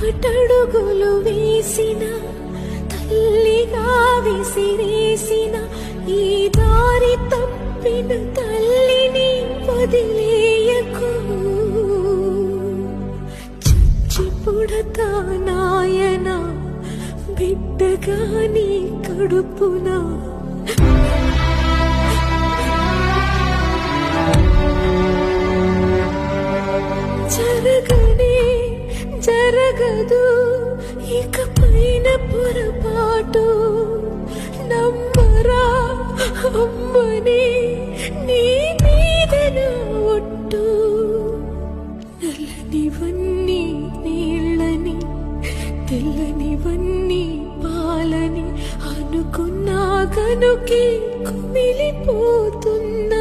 అటడుగులు వేసిన తల్లిగా విసిరేసిన ఈ దారి తప్పిన తల్లిని వదిలేయకు. చచ్చి పుడతా నాయన బిడ్డగా నీ కడుపునా. జరగదు ఇక పైన పొరపాటు. నమ్మరా అమ్మని నీ మీద నా ఒట్టు. నల్లనివన్నీ నీళ్ళని తెల్లనివన్నీ పాలని అనుకున్నా కనుకే కుమిలిపోతున్నా.